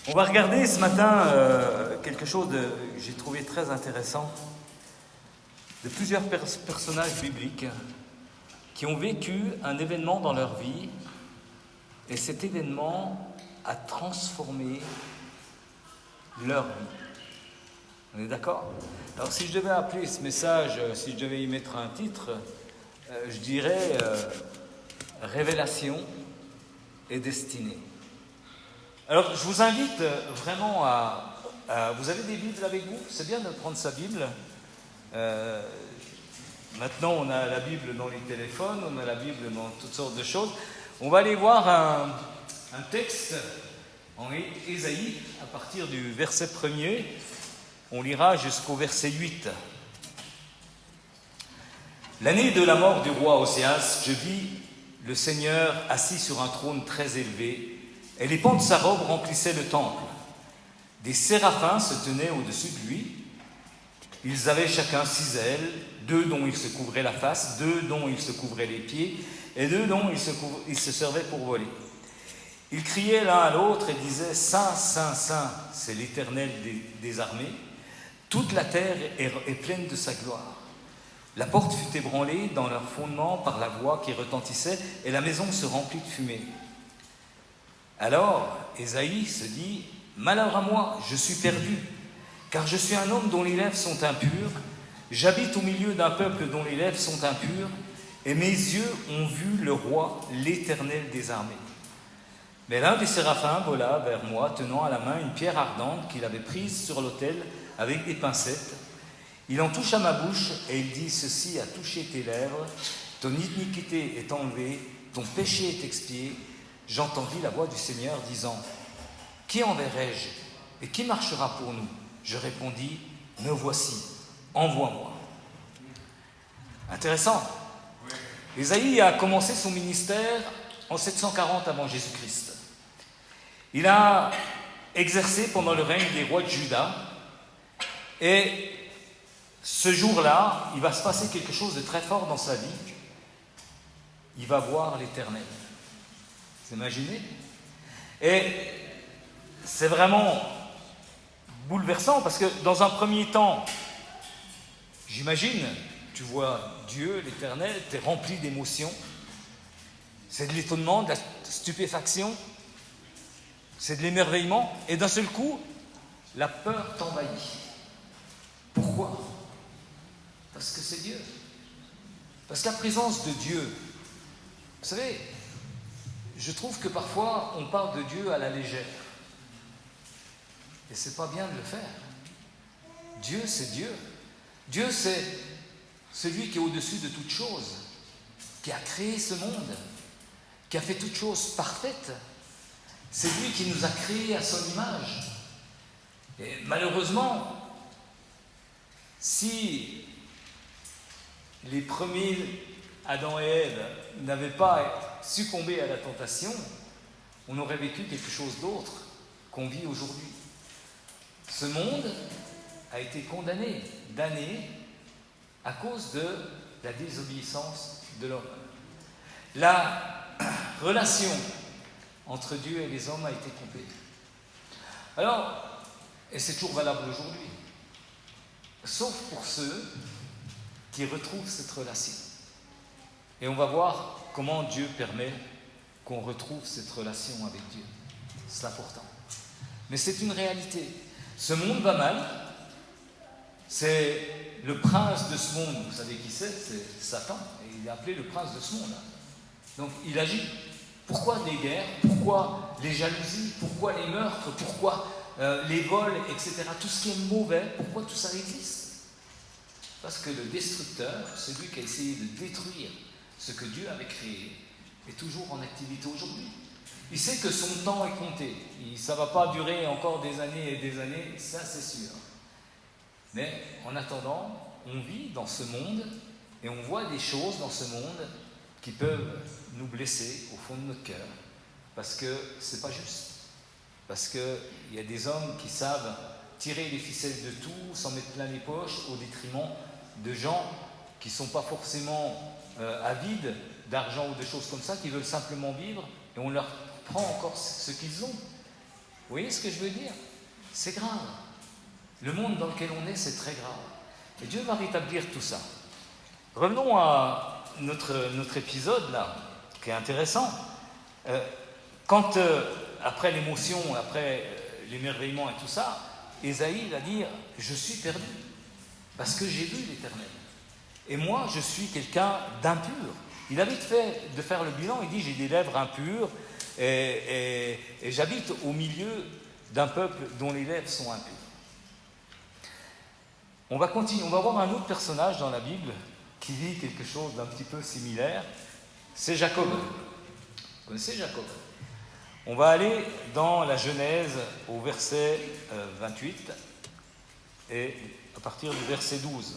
On va regarder ce matin quelque chose que j'ai trouvé très intéressant, de plusieurs personnages bibliques qui ont vécu un événement dans leur vie, et cet événement a transformé leur vie. On est d'accord? Alors si je devais appeler ce message, si je devais y mettre un titre, je dirais Révélation et destinée. Alors je vous invite vraiment à vous avez des Bibles avec vous? C'est bien de prendre sa Bible. Maintenant on a la Bible dans les téléphones, on a la Bible dans toutes sortes de choses. On va aller voir un texte en Ésaïe à partir du verset 1er. On lira jusqu'au verset 8. L'année de la mort du roi Oséas, je vis le Seigneur assis sur un trône très élevé, et les pans de sa robe remplissaient le temple. Des séraphins se tenaient au-dessus de lui. Ils avaient chacun 6 ailes, 2 dont ils se couvraient la face, 2 dont ils se couvraient les pieds, et 2 dont ils se servaient pour voler. Ils criaient l'un à l'autre et disaient « Saint, Saint, Saint, c'est l'Éternel des armées. Toute la terre est pleine de sa gloire. » La porte fut ébranlée dans leur fondement par la voix qui retentissait, et la maison se remplit de fumée. Alors, Ésaïe se dit « Malheur à moi, je suis perdu, car je suis un homme dont les lèvres sont impures, j'habite au milieu d'un peuple dont les lèvres sont impures, et mes yeux ont vu le roi, l'Éternel des armées. » Mais l'un des séraphins vola vers moi, tenant à la main une pierre ardente qu'il avait prise sur l'autel avec des pincettes. Il en toucha ma bouche, et il dit « Ceci a touché tes lèvres, ton iniquité est enlevée, ton péché est expié. » J'entendis la voix du Seigneur disant « Qui enverrai-je et qui marchera pour nous ?» Je répondis « Me voici, envoie-moi. » Intéressant. Ésaïe a commencé son ministère en 740 avant Jésus-Christ. Il a exercé pendant le règne des rois de Juda, et ce jour-là, il va se passer quelque chose de très fort dans sa vie. Il va voir l'Éternel. Vous imaginez? Et c'est vraiment bouleversant parce que dans un premier temps, j'imagine, tu vois Dieu, l'Éternel, tu es rempli d'émotions. C'est de l'étonnement, de la stupéfaction, c'est de l'émerveillement, et d'un seul coup, la peur t'envahit. Pourquoi? Parce que c'est Dieu. Parce que la présence de Dieu, vous savez, je trouve que parfois on parle de Dieu à la légère. Et c'est pas bien de le faire. Dieu, c'est Dieu. Dieu, c'est celui qui est au-dessus de toutes choses, qui a créé ce monde, qui a fait toutes choses parfaites. C'est lui qui nous a créés à son image. Et malheureusement, si les premiers Adam et Ève n'avaient pas succombé à la tentation, on aurait vécu quelque chose d'autre qu'on vit aujourd'hui. Ce monde a été condamné, damné, à cause de la désobéissance de l'homme. La relation entre Dieu et les hommes a été coupée. Alors, et c'est toujours valable aujourd'hui, sauf pour ceux qui retrouvent cette relation. Et on va voir comment Dieu permet qu'on retrouve cette relation avec Dieu. C'est important. Mais c'est une réalité. Ce monde va mal. C'est le prince de ce monde. Vous savez qui c'est? C'est Satan. Et il est appelé le prince de ce monde. Donc il agit. Pourquoi les guerres? Pourquoi les jalousies? Pourquoi les meurtres? Pourquoi les vols, etc. Tout ce qui est mauvais, pourquoi tout ça existe? Parce que le destructeur, celui qui a essayé de détruire ce que Dieu avait créé, est toujours en activité aujourd'hui. Il sait que son temps est compté. Ça ne va pas durer encore des années, ça c'est sûr. Mais en attendant, on vit dans ce monde et on voit des choses dans ce monde qui peuvent nous blesser au fond de notre cœur, parce que c'est pas juste. Parce qu'il y a des hommes qui savent tirer les ficelles de tout, s'en mettre plein les poches, au détriment de gens qui ne sont pas forcément avides d'argent ou de choses comme ça, qui veulent simplement vivre, et on leur prend encore ce qu'ils ont. Vous voyez ce que je veux dire? C'est grave. Le monde dans lequel on est, c'est très grave. Et Dieu va rétablir tout ça. Revenons à notre épisode, là, qui est intéressant. Quand, après l'émotion, après l'émerveillement et tout ça, Ésaïe va dire « Je suis perdu, parce que j'ai vu l'Éternel. Et moi, je suis quelqu'un d'impur. » Il a vite fait de faire le bilan, il dit « J'ai des lèvres impures et j'habite au milieu d'un peuple dont les lèvres sont impures. » On va continuer, on va voir un autre personnage dans la Bible qui vit quelque chose d'un petit peu similaire. C'est Jacob. Vous connaissez Jacob? On va aller dans la Genèse au verset 28 et à partir du verset 12.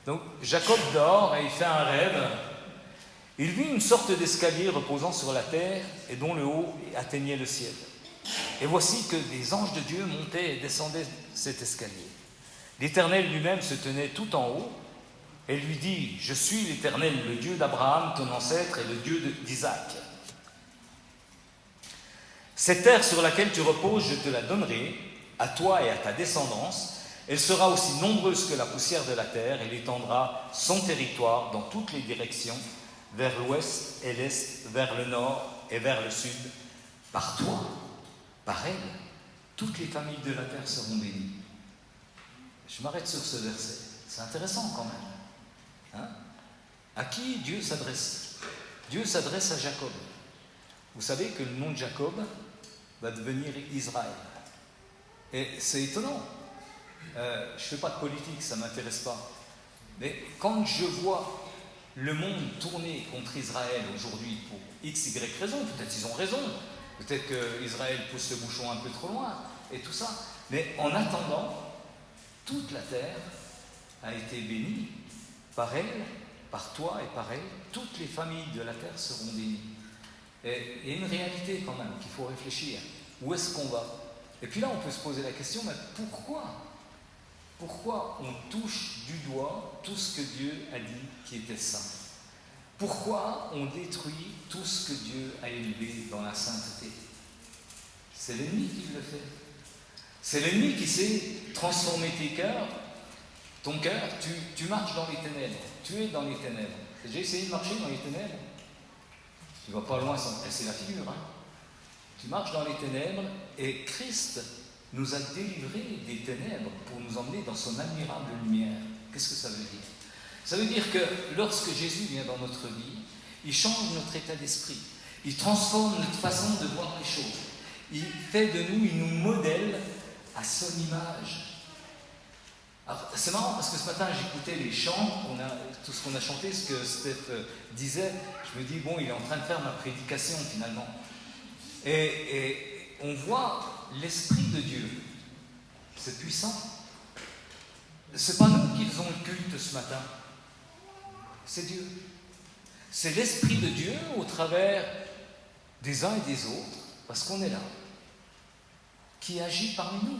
Donc Jacob dort et il fait un rêve. Il vit une sorte d'escalier reposant sur la terre et dont le haut atteignait le ciel. Et voici que des anges de Dieu montaient et descendaient cet escalier. L'Éternel lui-même se tenait tout en haut et lui dit « Je suis l'Éternel, le Dieu d'Abraham, ton ancêtre, et le Dieu d'Isaac. Cette terre sur laquelle tu reposes, je te la donnerai, à toi et à ta descendance. Elle sera aussi nombreuse que la poussière de la terre. Elle étendra son territoire dans toutes les directions, vers l'ouest et l'est, vers le nord et vers le sud. Par toi, par elle, toutes les familles de la terre seront bénies. » Je m'arrête sur ce verset. C'est intéressant quand même. Hein? À qui Dieu s'adresse? Dieu s'adresse à Jacob. Vous savez que le nom de Jacob va devenir Israël. Et c'est étonnant. Je ne fais pas de politique, ça ne m'intéresse pas. Mais quand je vois le monde tourner contre Israël aujourd'hui pour X, Y raison, peut-être ils ont raison, peut-être qu'Israël pousse le bouchon un peu trop loin, et tout ça. Mais en attendant, toute la terre a été bénie par elle, par toi et par elle. Toutes les familles de la terre seront bénies. Et il y a une réalité quand même qu'il faut réfléchir. Où est-ce qu'on va? Et puis là, on peut se poser la question, mais pourquoi? Pourquoi on touche du doigt tout ce que Dieu a dit qui était saint? Pourquoi on détruit tout ce que Dieu a élevé dans la sainteté? C'est l'ennemi qui le fait. C'est l'ennemi qui sait transformer tes cœurs. Ton cœur, tu marches dans les ténèbres. Tu es dans les ténèbres. J'ai essayé de marcher dans les ténèbres. Tu ne vas pas loin sans casser la figure. Hein? Tu marches dans les ténèbres et Christ nous a délivrés des ténèbres pour nous emmener dans son admirable lumière. Qu'est-ce que ça veut dire? Ça veut dire que lorsque Jésus vient dans notre vie, il change notre état d'esprit. Il transforme notre façon de voir les choses. Il fait de nous, il nous modèle à son image. Alors, c'est marrant parce que ce matin j'écoutais les chants, tout ce qu'on a chanté, ce que Steph disait. Je me dis, bon, il est en train de faire ma prédication finalement. Et on voit l'Esprit de Dieu. C'est puissant. C'est pas nous qui faisons le culte ce matin. C'est Dieu. C'est l'Esprit de Dieu au travers des uns et des autres, parce qu'on est là, qui agit parmi nous.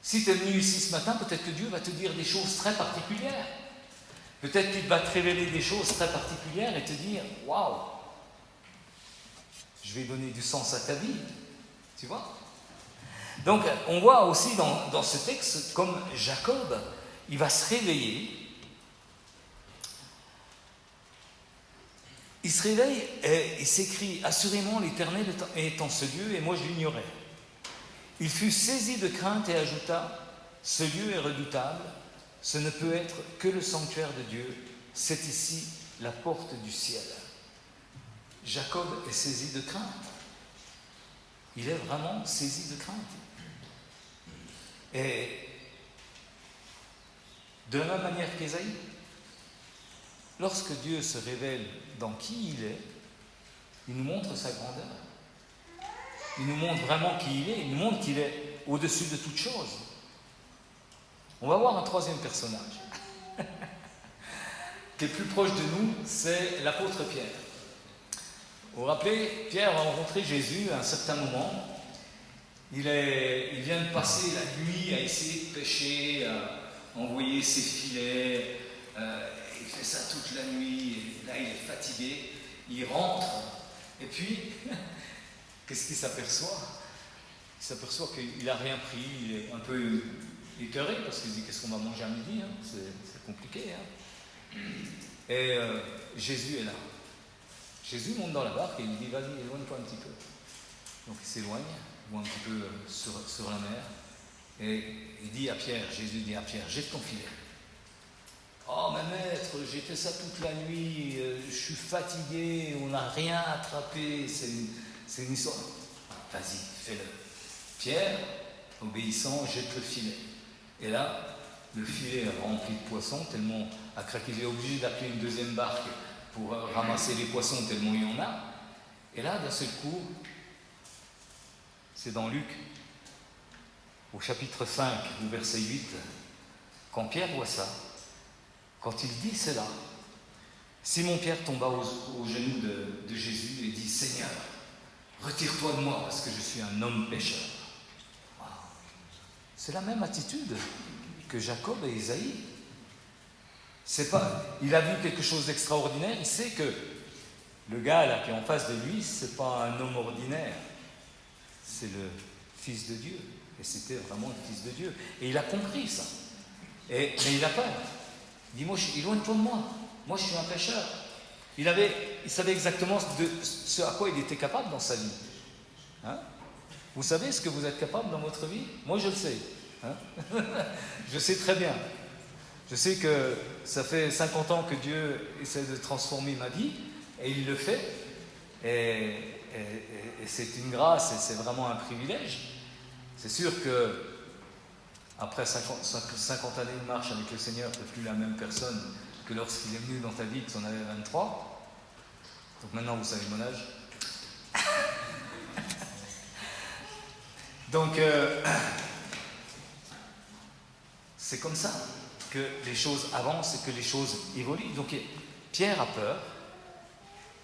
Si tu es venu ici ce matin, peut-être que Dieu va te dire des choses très particulières. Peut-être qu'il va te révéler des choses très particulières et te dire « Waouh, je vais donner du sens à ta vie. » Tu vois? Donc, on voit aussi dans ce texte, comme Jacob, il va se réveiller. Il se réveille et il s'écrie « Assurément, l'Éternel est en ce lieu et moi je l'ignorais. » Il fut saisi de crainte et ajouta « Ce lieu est redoutable, ce ne peut être que le sanctuaire de Dieu, c'est ici la porte du ciel. » Jacob est saisi de crainte. Il est vraiment saisi de crainte. Et de la même manière qu'Ésaïe, lorsque Dieu se révèle dans qui il est, il nous montre sa grandeur. Il nous montre vraiment qui il est, il nous montre qu'il est au-dessus de toute chose. On va voir un troisième personnage qui est plus proche de nous, c'est l'apôtre Pierre. Vous vous rappelez, Pierre a rencontré Jésus à un certain moment. Il vient de passer la nuit à essayer de pêcher, à envoyer ses filets. Il fait ça toute la nuit. Et là, il est fatigué. Il rentre. Et puis, qu'est-ce qu'il s'aperçoit? Il s'aperçoit qu'il n'a rien pris, il est un peu écœuré parce qu'il dit qu'est-ce qu'on va manger à midi, hein? C'est compliqué. Hein? Et Jésus est là. Jésus monte dans la barque et il dit vas-y, éloigne-toi un petit peu. Donc il s'éloigne, il voit un petit peu sur la mer. Et il dit à Pierre, Jésus dit à Pierre, jette ton filet. Oh mais maître, j'ai fait ça toute la nuit, je suis fatigué, on n'a rien attrapé, c'est une histoire. Vas-y, fais-le. Pierre, obéissant, jette le filet. Et là, le filet est rempli de poissons, tellement à craquer, il est obligé d'appeler une deuxième barque pour ramasser les poissons, tellement il y en a. Et là, d'un seul coup, c'est dans Luc, au chapitre 5, au verset 8, quand Pierre voit ça, quand il dit cela, Simon-Pierre tomba aux genoux de Jésus et dit « Seigneur, retire-toi de moi parce que je suis un homme pécheur. » Wow. C'est la même attitude que Jacob et Ésaïe. Il a vu quelque chose d'extraordinaire, il sait que le gars là qui est en face de lui, c'est pas un homme ordinaire, c'est le Fils de Dieu. Et c'était vraiment le Fils de Dieu. Et il a compris ça. Mais il a peur. Il dit, moi, éloigne-toi de moi. Moi, je suis un pécheur. Il savait exactement de ce à quoi il était capable dans sa vie. Hein? Vous savez ce que vous êtes capable dans votre vie? Moi, je le sais. Hein? Je sais très bien. Je sais que ça fait 50 ans que Dieu essaie de transformer ma vie, et il le fait. Et c'est une grâce, et c'est vraiment un privilège. C'est sûr que après 50 années de marche avec le Seigneur, tu n'es plus la même personne que lorsqu'il est venu dans ta vie, que tu en avais 23. Donc maintenant, vous savez mon âge. Donc, c'est comme ça que les choses avancent et que les choses évoluent. Donc, Pierre a peur,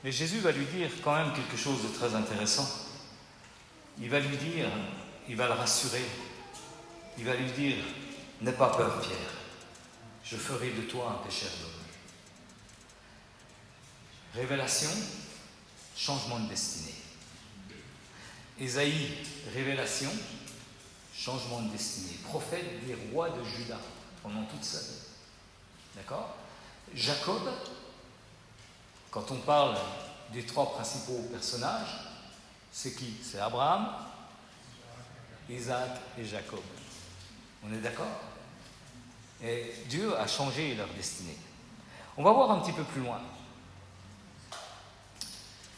mais Jésus va lui dire quand même quelque chose de très intéressant. Il va lui dire, il va le rassurer, il va lui dire, n'aie pas peur, Pierre, je ferai de toi un pécheur d'homme. Révélation, changement de destinée. Ésaïe, révélation, changement de destinée. Prophète des rois de Juda pendant toute sa vie. D'accord? Jacob, quand on parle des trois principaux personnages, c'est qui? C'est Abraham, Isaac et Jacob. On est d'accord? Et Dieu a changé leur destinée. On va voir un petit peu plus loin.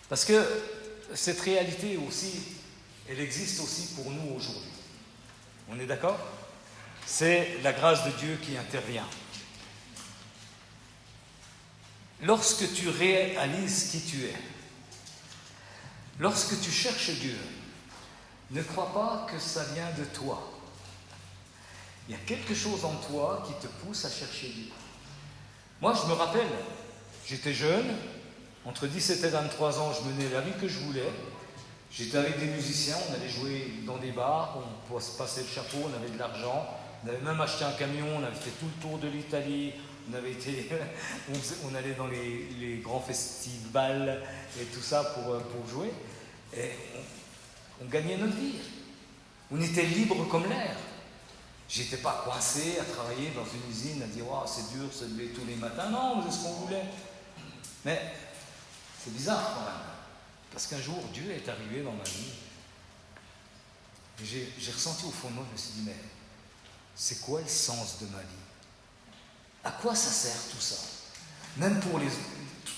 Parce que cette réalité aussi, elle existe aussi pour nous aujourd'hui. On est d'accord? C'est la grâce de Dieu qui intervient. Lorsque tu réalises qui tu es, lorsque tu cherches Dieu, ne crois pas que ça vient de toi. Il y a quelque chose en toi qui te pousse à chercher Dieu. Moi, je me rappelle, j'étais jeune, entre 17 et 23 ans, je menais la vie que je voulais. J'étais avec des musiciens, on allait jouer dans des bars, on pouvait se passer le chapeau, on avait de l'argent, on avait même acheté un camion, on avait fait tout le tour de l'Italie, on allait dans les grands festivals et tout ça pour jouer. Et on gagnait notre vie. On était libre comme l'air. J'étais pas coincé à travailler dans une usine, à dire oh, c'est dur, se lever tous les matins. Non, c'est ce qu'on voulait. Mais c'est bizarre quand même. Parce qu'un jour, Dieu est arrivé dans ma vie. Et j'ai ressenti au fond de moi, je me suis dit, mais c'est quoi le sens de ma vie? À quoi ça sert tout ça? Même pour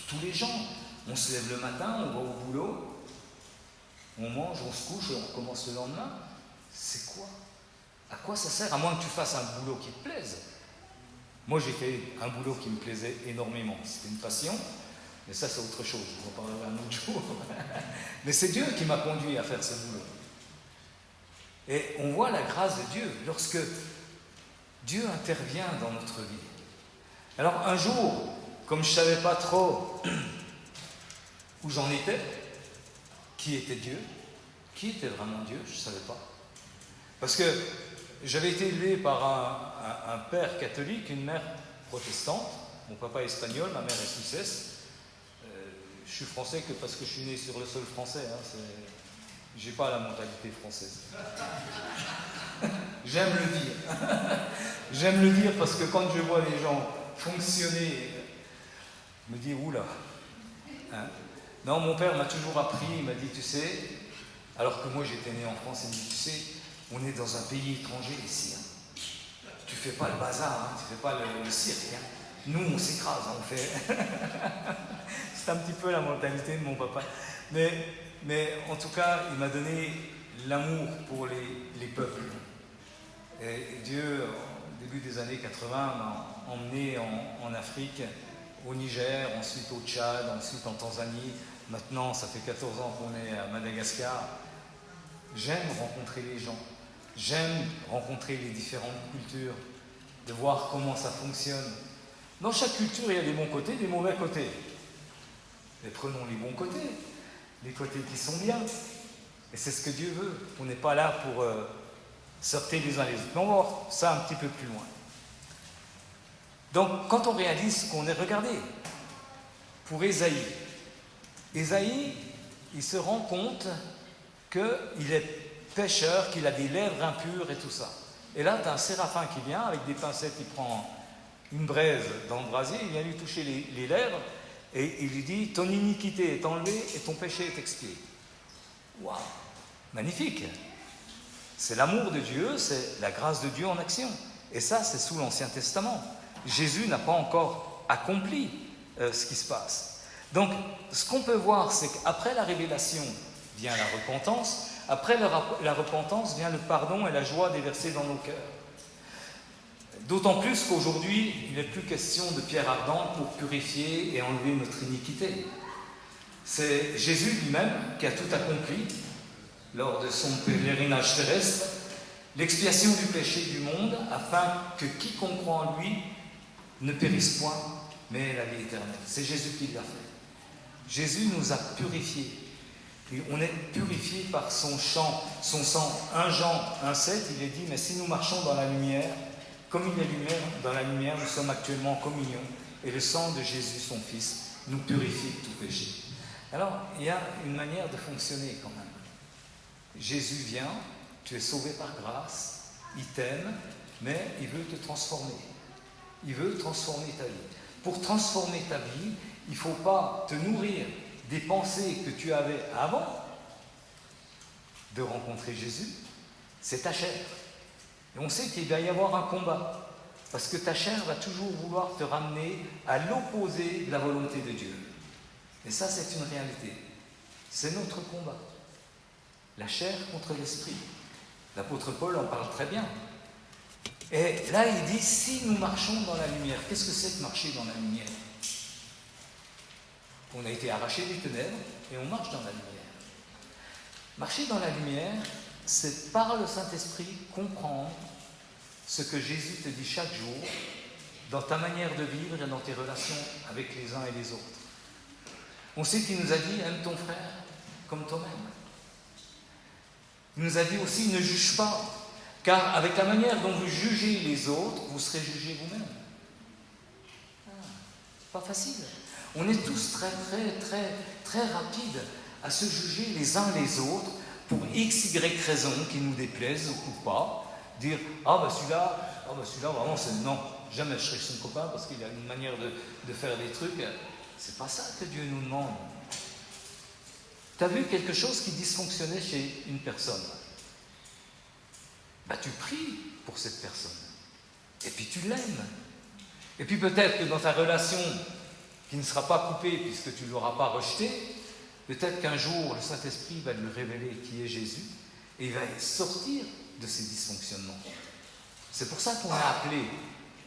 tous les gens. On se lève le matin, on va au boulot, on mange, on se couche et on recommence le lendemain. C'est quoi? À quoi ça sert? À moins que tu fasses un boulot qui te plaise. Moi, j'ai fait un boulot qui me plaisait énormément. C'était une passion. Mais ça, c'est autre chose, je vous en parlerai un autre jour. Mais c'est Dieu qui m'a conduit à faire ce boulot. Et on voit la grâce de Dieu lorsque Dieu intervient dans notre vie. Alors un jour, comme je ne savais pas trop où j'en étais, qui était Dieu, qui était vraiment Dieu, je ne savais pas. Parce que j'avais été élevé par un père catholique, une mère protestante, mon papa est espagnol, ma mère est suissesse. Je suis français que parce que je suis né sur le sol français. Hein, J'ai pas la mentalité française. J'aime le dire. J'aime le dire parce que quand je vois les gens fonctionner, je me dis, oula. Hein? Non, mon père m'a toujours appris, il m'a dit, tu sais, alors que moi j'étais né en France, il m'a dit, tu sais, on est dans un pays étranger ici. Hein. Tu fais pas le bazar, hein, tu fais pas le cirque. Hein. Nous, on s'écrase, hein, on fait. C'est un petit peu la mentalité de mon papa. Mais en tout cas, il m'a donné l'amour pour les peuples. Et Dieu, au début des années 80, m'a emmené en Afrique, au Niger, ensuite au Tchad, ensuite en Tanzanie. Maintenant, ça fait 14 ans qu'on est à Madagascar. J'aime rencontrer les gens. J'aime rencontrer les différentes cultures, de voir comment ça fonctionne. Dans chaque culture, il y a des bons côtés, des mauvais côtés. Mais prenons les bons côtés, les côtés qui sont bien. Et c'est ce que Dieu veut. On n'est pas là pour sortir les uns les autres. Mais on va voir ça un petit peu plus loin. Donc, quand on réalise qu'on est regardé, pour Ésaïe, il se rend compte qu'il est pécheur, qu'il a des lèvres impures et tout ça. Et là, tu as un séraphin qui vient, avec des pincettes, il prend une braise dans le brasier, il vient lui toucher les lèvres, et il lui dit, ton iniquité est enlevée et ton péché est expié. Waouh, magnifique! C'est l'amour de Dieu, c'est la grâce de Dieu en action. Et ça, c'est sous l'Ancien Testament. Jésus n'a pas encore accompli ce qui se passe. Donc, ce qu'on peut voir, c'est qu'après la révélation vient la repentance, après la repentance vient le pardon et la joie déversée dans nos cœurs. D'autant plus qu'aujourd'hui, il n'est plus question de pierre ardente pour purifier et enlever notre iniquité. C'est Jésus lui-même qui a tout accompli lors de son pèlerinage terrestre, l'expiation du péché du monde, afin que quiconque croit en lui ne périsse point, mais ait la vie éternelle. C'est Jésus qui l'a fait. Jésus nous a purifiés. Et on est purifié par son sang. 1 Jean 1,7, il est dit, mais si nous marchons dans la lumière, comme il est lumière, dans la lumière, nous sommes actuellement en communion, et le sang de Jésus, son Fils, nous purifie de tout péché. Alors, il y a une manière de fonctionner quand même. Jésus vient, tu es sauvé par grâce, il t'aime, mais il veut te transformer. Il veut transformer ta vie. Pour transformer ta vie, il ne faut pas te nourrir des pensées que tu avais avant de rencontrer Jésus. C'est ta chair. Et on sait qu'il va y avoir un combat, parce que ta chair va toujours vouloir te ramener à l'opposé de la volonté de Dieu. Et ça, c'est une réalité. C'est notre combat. La chair contre l'esprit. L'apôtre Paul en parle très bien. Et là, il dit, si nous marchons dans la lumière, qu'est-ce que c'est que marcher dans la lumière? On a été arrachés des ténèbres et on marche dans la lumière. Marcher dans la lumière, c'est par le Saint-Esprit comprendre ce que Jésus te dit chaque jour dans ta manière de vivre et dans tes relations avec les uns et les autres. On sait qu'il nous a dit, aime ton frère comme toi-même. Il nous a dit aussi, ne juge pas, car avec la manière dont vous jugez les autres, vous serez jugés vous-même. C'est pas facile. On est tous très rapides à se juger les uns les autres pour x, y raison qui nous déplaisent ou pas. Dire, celui-là, vraiment, c'est non, jamais je serai son copain parce qu'il a une manière de faire des trucs. C'est pas ça que Dieu nous demande. Tu as vu quelque chose qui dysfonctionnait chez une personne? Tu pries pour cette personne. Et puis tu l'aimes. Et puis peut-être que dans ta relation, qui ne sera pas coupée puisque tu ne l'auras pas rejeté, peut-être qu'un jour, le Saint-Esprit va lui révéler qui est Jésus et il va sortir de ces dysfonctionnements. C'est pour ça qu'on est appelé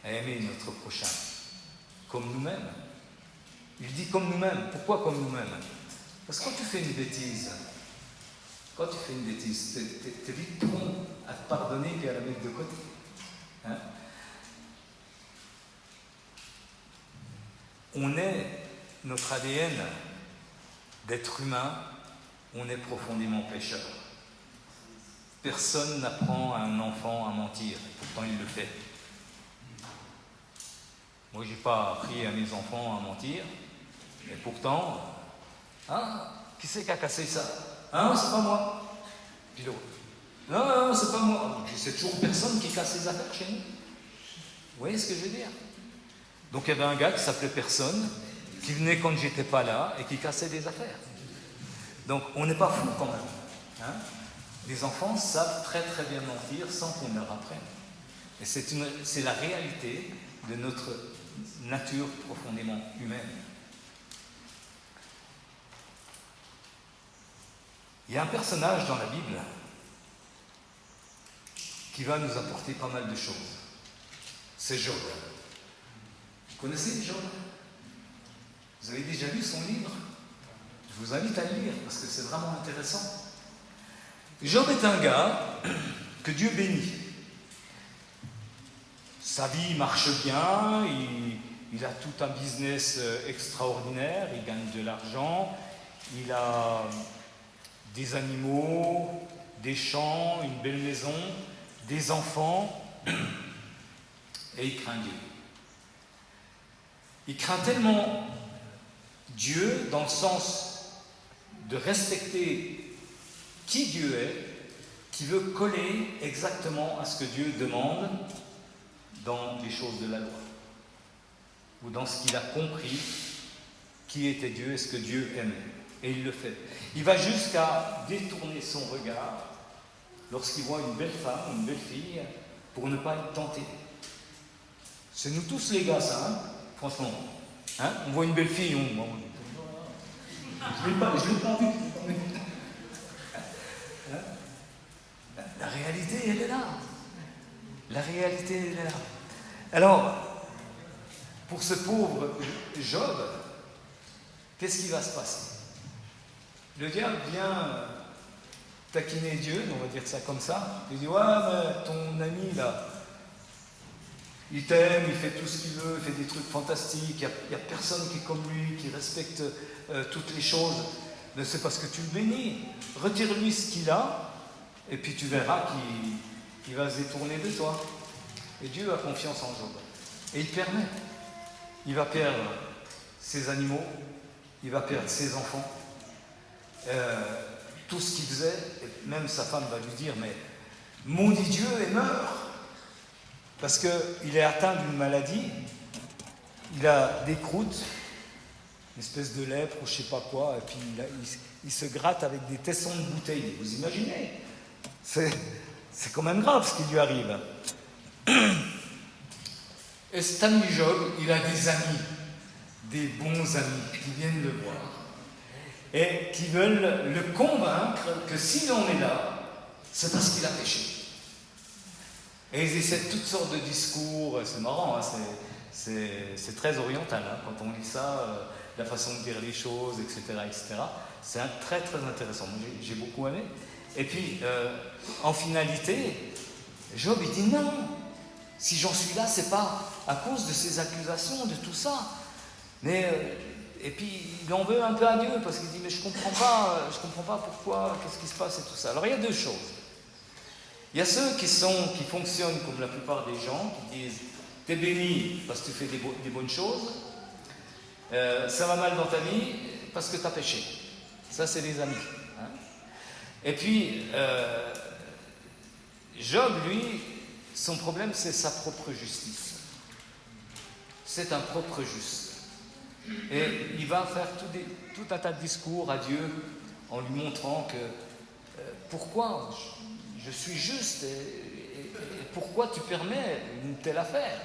à aimer notre prochain, comme nous-mêmes. Il dit comme nous-mêmes. Pourquoi comme nous-mêmes? Parce que quand tu fais une bêtise, t'es vite prompt à te pardonner et à la mettre de côté. Hein? On est, notre ADN d'être humain, on est profondément pécheur. Personne n'apprend à un enfant à mentir, pourtant il le fait. Moi, je n'ai pas appris à mes enfants à mentir, mais pourtant, qui c'est qui a cassé ça? C'est pas moi. Puis l'autre, non, c'est pas moi. C'est toujours personne qui casse les affaires chez nous. Vous voyez ce que je veux dire? Donc il y avait un gars qui s'appelait Personne, qui venait quand j'étais pas là et qui cassait des affaires. Donc on n'est pas fou quand même. Hein? Les enfants savent très très bien mentir sans qu'on leur apprenne. Et c'est la réalité de notre nature profondément humaine. Il y a un personnage dans la Bible qui va nous apporter pas mal de choses. C'est Job. Vous connaissez Job? Vous avez déjà lu son livre? Je vous invite à le lire parce que c'est vraiment intéressant. Job est un gars que Dieu bénit. Sa vie marche bien, il a tout un business extraordinaire, il gagne de l'argent, il a des animaux, des champs, une belle maison, des enfants, et il craint Dieu. Il craint tellement Dieu dans le sens de respecter qui Dieu est, qu'il veut coller exactement à ce que Dieu demande dans les choses de la loi, ou dans ce qu'il a compris qui était Dieu et ce que Dieu aimait. Et il le fait. Il va jusqu'à détourner son regard lorsqu'il voit une belle femme, une belle fille, pour ne pas être tenté. C'est nous tous les gars, ça, hein, franchement. Hein, on voit une belle fille, je l'ai pas vu. La réalité, elle est là. La réalité, elle est là. Alors, pour ce pauvre Job, qu'est-ce qui va se passer? Le diable vient taquiner Dieu, on va dire ça comme ça. Il dit, ouais, mais ton ami, là, il t'aime, il fait tout ce qu'il veut, il fait des trucs fantastiques, il n'y a personne qui est comme lui, qui respecte toutes les choses. Mais c'est parce que tu le bénis. Retire-lui ce qu'il a, et puis tu verras qu'il va se détourner de toi. Et Dieu a confiance en Job. Et il permet. Il va perdre ses animaux, il va perdre ses enfants, tout ce qu'il faisait, et même sa femme va lui dire, mais maudit Dieu et meurt. Parce qu'il est atteint d'une maladie, il a des croûtes, une espèce de lèpre ou je ne sais pas quoi, et puis il se gratte avec des tessons de bouteille. Vous imaginez? C'est quand même grave ce qui lui arrive. Et cet ami Job, il a des amis, des bons amis qui viennent le voir et qui veulent le convaincre que s'il en est là, c'est parce qu'il a péché. Et ils essaient toutes sortes de discours, c'est marrant, hein, c'est très oriental, hein, quand on lit ça, la façon de dire les choses, etc. C'est très très intéressant, moi j'ai beaucoup aimé. Et puis, en finalité, Job il dit non, si j'en suis là, c'est pas à cause de ces accusations, de tout ça. Mais, et puis il en veut un peu à Dieu, parce qu'il dit mais je comprends pas pourquoi, qu'est-ce qui se passe et tout ça. Alors il y a deux choses. Il y a ceux qui fonctionnent comme la plupart des gens, qui disent t'es béni parce que tu fais des bonnes choses, ça va mal dans ta vie parce que tu as péché. Ça, c'est les amis. Hein. Et puis, Job, lui, son problème, c'est sa propre justice. C'est un propre juste. Et il va faire tout un tas de discours à Dieu en lui montrant que pourquoi je suis juste et pourquoi tu permets une telle affaire.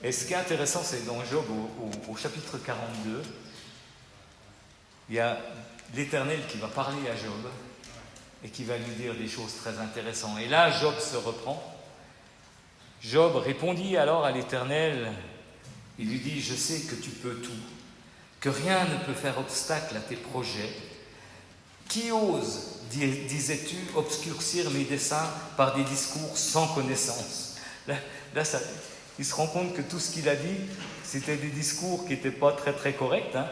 Et ce qui est intéressant, c'est dans Job, au chapitre 42, il y a l'Éternel qui va parler à Job et qui va lui dire des choses très intéressantes. Et là, Job se reprend. Job répondit alors à l'Éternel, il lui dit « Je sais que tu peux tout, que rien ne peut faire obstacle à tes projets. Qui ose, disais-tu, obscurcir mes desseins par des discours sans connaissance ?» Là, il se rend compte que tout ce qu'il a dit, c'était des discours qui n'étaient pas très très corrects. Hein.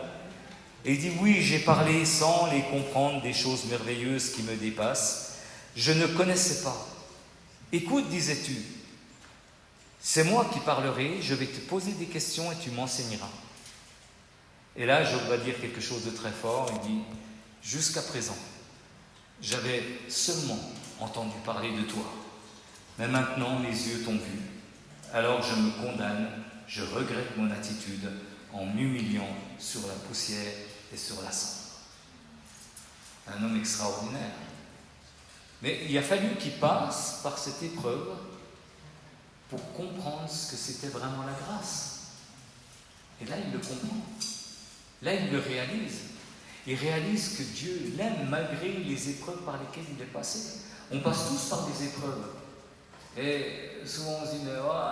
Et il dit « Oui, j'ai parlé sans les comprendre des choses merveilleuses qui me dépassent. Je ne connaissais pas. Écoute, disais-tu, c'est moi qui parlerai, je vais te poser des questions et tu m'enseigneras. » Et là, Job va dire quelque chose de très fort. Il dit « jusqu'à présent, j'avais seulement entendu parler de toi. Mais maintenant, mes yeux t'ont vu. Alors je me condamne, je regrette mon attitude en m'humiliant sur la poussière et sur la cendre. Un homme extraordinaire. Mais il a fallu qu'il passe par cette épreuve pour comprendre ce que c'était vraiment la grâce. Et là, il le comprend. Là, il le réalise. Il réalise que Dieu l'aime malgré les épreuves par lesquelles il est passé. On passe tous par des épreuves. Et souvent on se dit, mais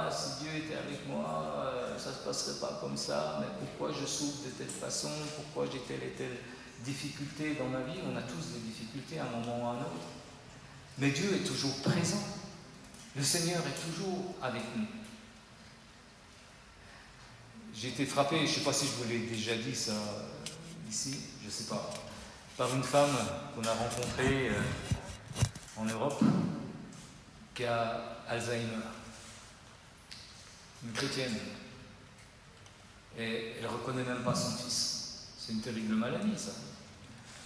si Dieu était avec moi, ça ne se passerait pas comme ça. Mais pourquoi je souffre de telle façon? Pourquoi j'ai telle et telle difficulté dans ma vie? On a tous des difficultés à un moment ou à un autre. Mais Dieu est toujours présent. Le Seigneur est toujours avec nous. J'ai été frappé, je ne sais pas si je vous l'ai déjà dit ça ici, je ne sais pas, par une femme qu'on a rencontrée en Europe qui a Alzheimer, une chrétienne, et elle ne reconnaît même pas son fils. C'est une terrible maladie, ça.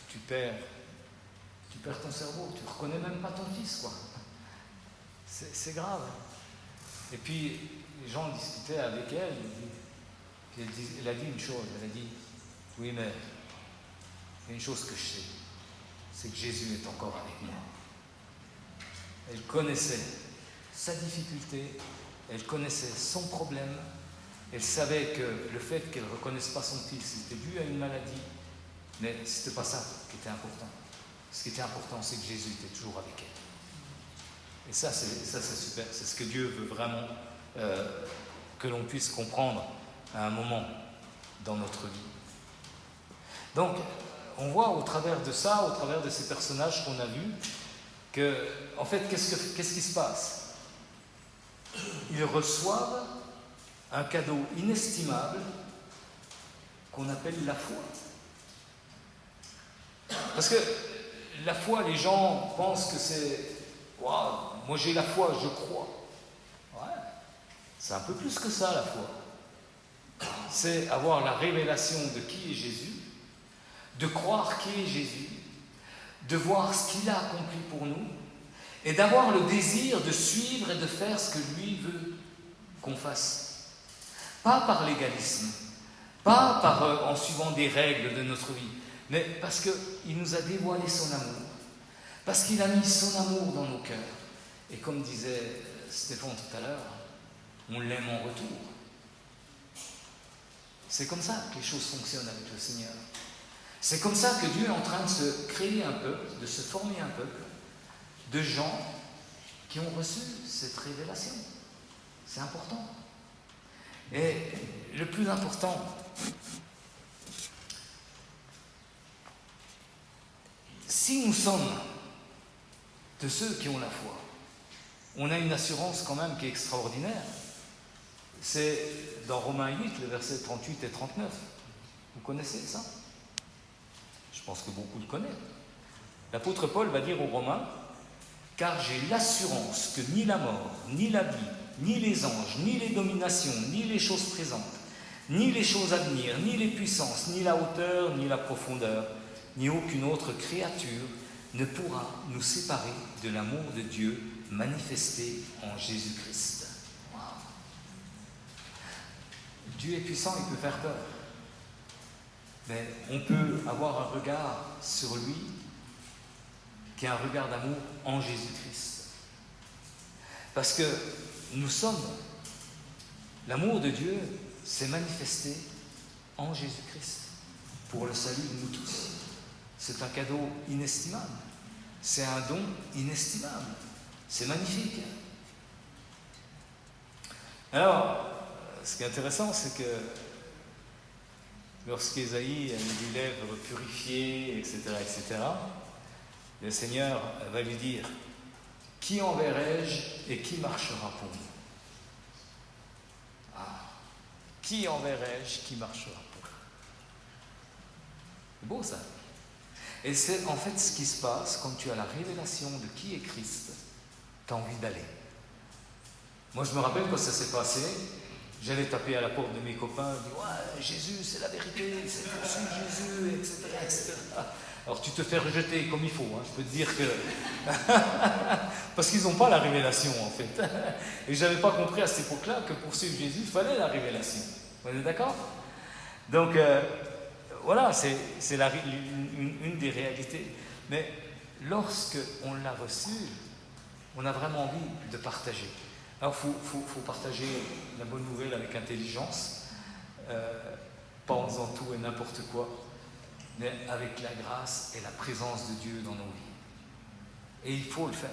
Tu perds ton cerveau, tu ne reconnais même pas ton fils, quoi. C'est grave. Et puis, les gens discutaient avec elle, puis elle a dit une chose, elle a dit, oui, mais il y a une chose que je sais, c'est que Jésus est encore avec moi. Elle connaissait sa difficulté, elle connaissait son problème, elle savait que le fait qu'elle ne reconnaisse pas son fils, c'était dû à une maladie, mais ce n'était pas ça qui était important. Ce qui était important, c'est que Jésus était toujours avec elle. Et ça, c'est super. C'est ce que Dieu veut vraiment que l'on puisse comprendre à un moment dans notre vie. Donc, on voit au travers de ça, au travers de ces personnages qu'on a vus, que, en fait, qu'est-ce qui se passe? Ils reçoivent un cadeau inestimable qu'on appelle la foi. Parce que la foi, les gens pensent que c'est « Waouh, moi j'ai la foi, je crois ». Ouais, c'est un peu plus que ça, la foi. C'est avoir la révélation de qui est Jésus, de croire qui est Jésus, de voir ce qu'il a accompli pour nous, et d'avoir le désir de suivre et de faire ce que lui veut qu'on fasse. Pas par légalisme, pas en suivant des règles de notre vie, mais parce qu'il nous a dévoilé son amour, parce qu'il a mis son amour dans nos cœurs. Et comme disait Stéphane tout à l'heure, on l'aime en retour. C'est comme ça que les choses fonctionnent avec le Seigneur. C'est comme ça que Dieu est en train de se créer un peuple, de se former un peuple, de gens qui ont reçu cette révélation. C'est important. Et le plus important, si nous sommes de ceux qui ont la foi, on a une assurance quand même qui est extraordinaire. C'est dans Romains 8, le verset 38 et 39. Vous connaissez ça? Je pense que beaucoup le connaissent. L'apôtre Paul va dire aux Romains, « Car j'ai l'assurance que ni la mort, ni la vie, ni les anges, ni les dominations, ni les choses présentes, ni les choses à venir, ni les puissances, ni la hauteur, ni la profondeur, ni aucune autre créature ne pourra nous séparer de l'amour de Dieu manifesté en Jésus-Christ. » Wow. Dieu est puissant, il peut faire peur. Mais on peut avoir un regard sur lui qui est un regard d'amour en Jésus-Christ. Parce que nous sommes, l'amour de Dieu s'est manifesté en Jésus-Christ pour le salut de nous tous. C'est un cadeau inestimable. C'est un don inestimable. C'est magnifique. Alors, ce qui est intéressant, c'est que lorsqu'Ésaïe a des lèvres purifiées, etc., le Seigneur va lui dire « Qui enverrai-je et qui marchera pour nous ?» Qui enverrai-je, qui marchera pour nous? C'est beau ça. Et c'est en fait ce qui se passe quand tu as la révélation de qui est Christ, tu as envie d'aller. Moi je me rappelle quand ça s'est passé, j'allais taper à la porte de mes copains, dire « Ouais, Jésus c'est la vérité, c'est poursuivre Jésus, etc. Alors tu te fais rejeter comme il faut, hein. Je peux te dire que... Parce qu'ils n'ont pas la révélation en fait. Et je n'avais pas compris à cette époque-là que pour suivre Jésus, il fallait la révélation. Vous êtes d'accord? Donc voilà, c'est une des réalités. Mais lorsque on l'a reçu, on a vraiment envie de partager. Alors il faut partager la bonne nouvelle avec intelligence, pas en faisant tout et n'importe quoi, mais avec la grâce et la présence de Dieu dans nos vies. Et il faut le faire.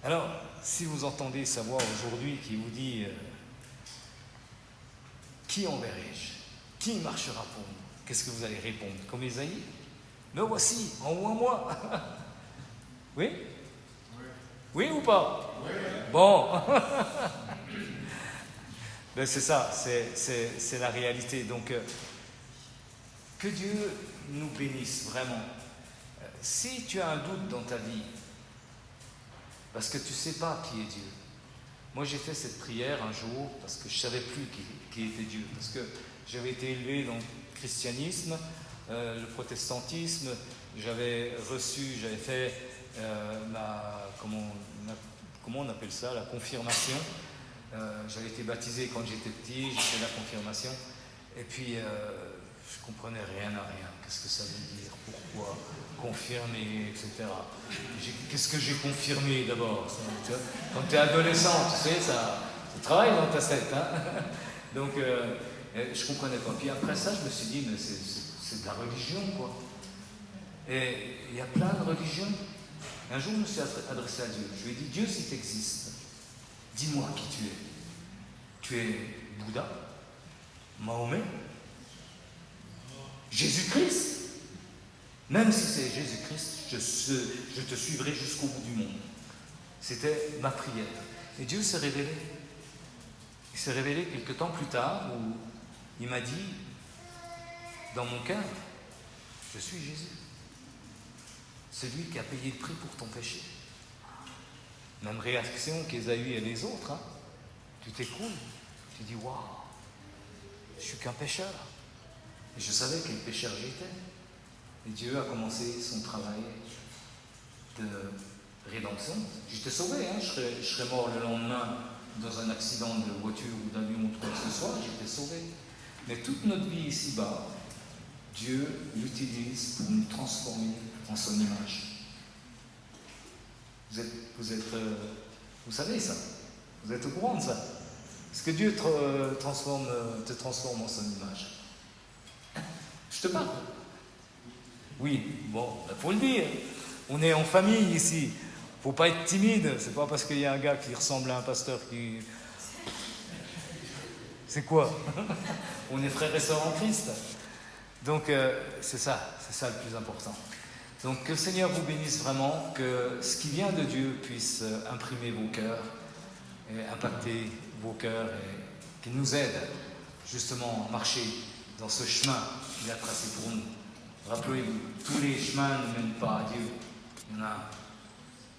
Alors, si vous entendez sa voix aujourd'hui qui vous dit qui enverrai-je? Qui marchera pour nous? Qu'est-ce que vous allez répondre? Comme Ésaïe? Me voici, envoie-moi. Oui? Oui ou pas? Oui. Bon. Ben c'est ça, c'est la réalité. Donc, que Dieu nous bénisse vraiment. Si tu as un doute dans ta vie, parce que tu ne sais pas qui est Dieu. Moi, j'ai fait cette prière un jour parce que je ne savais plus qui était Dieu. Parce que j'avais été élevé dans le christianisme, le protestantisme. J'avais fait comment on appelle ça, la confirmation. J'avais été baptisé quand j'étais petit, j'ai fait la confirmation. Et puis, je ne comprenais rien à rien. Qu'est-ce que ça veut dire? Pourquoi? Confirmer, etc. Qu'est-ce que j'ai confirmé d'abord? Quand tu es adolescent, tu sais, ça travaille dans ta tête. Hein. Donc, je ne comprenais pas. Puis après ça, je me suis dit, mais c'est de la religion, quoi. Et il y a plein de religions. Un jour, je me suis adressé à Dieu. Je lui ai dit, Dieu, si tu existes, dis-moi qui tu es. Tu es Bouddha, Mahomet, Jésus-Christ. Même si c'est Jésus-Christ, je te suivrai jusqu'au bout du monde. C'était ma prière. Et Dieu s'est révélé. Il s'est révélé quelque temps plus tard où il m'a dit, dans mon cœur, je suis Jésus. Celui qui a payé le prix pour ton péché. Même réaction qu'Ésaü et les autres. Hein. Tu t'écroules. Tu dis, waouh, je suis qu'un pécheur. Et je savais quel pécheur j'étais. Et Dieu a commencé son travail de rédemption. J'étais sauvé, hein. Je serais mort le lendemain dans un accident de voiture ou d'avion ou quoi que ce soit, j'étais sauvé. Mais toute notre vie ici-bas, Dieu l'utilise pour nous transformer en son image. Vous savez ça? Vous êtes au courant de ça? Est-ce que Dieu te transforme en son image? Je te parle. Oui, bon, il faut le dire. On est en famille ici. Il ne faut pas être timide. C'est pas parce qu'il y a un gars qui ressemble à un pasteur qui... C'est quoi? On est frères et sœurs en Christ. Donc, c'est ça le plus important. Donc, que le Seigneur vous bénisse vraiment, que ce qui vient de Dieu puisse imprimer vos cœurs et impacter vos cœurs et qu'il nous aide justement à marcher dans ce chemin qu'il a tracé pour nous. Rappelez-vous, tous les chemins ne mènent pas à Dieu. Il y en a un,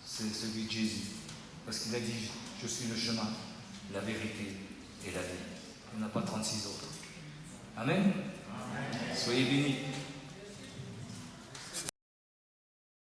c'est celui de Jésus. Parce qu'il a dit, je suis le chemin, la vérité et la vie. Il n'y en a pas 36 autres. Amen. Soyez bénis.